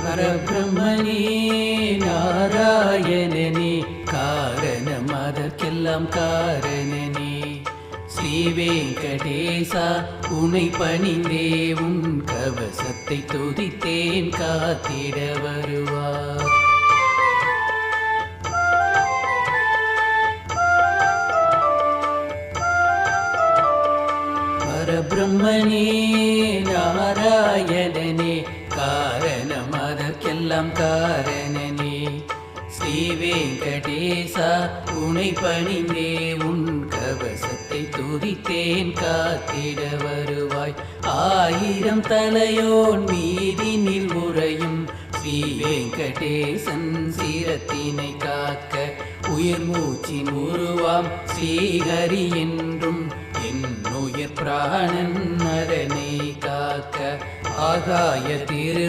பரபிரம்மனே நாராயணனே காரணம் அதற்கெல்லாம் காரணனே ஸ்ரீ வெங்கடேசா உனை பணிந்தே உன் கவசத்தை துதித்தேன் காத்திட வருவார். பரபிரம்மனே நாராயணனே காரணம் அதற்கெல்லாம் காரணனே ஸ்ரீ வெங்கடேசா உனை பணிந்தே உன் கவசத்தை துதித்தேன் காத்திட வருவாய். 1000 தலையோன் மீதினில் உறையும் ஸ்ரீ வெங்கடேசன் சிரத்தினை காக்க உயிர் மூச்சின் உருவாம் ஸ்ரீஹரி என்றும் என் உயிர் பிராணன் அதனை காக்க ஆகாய திரும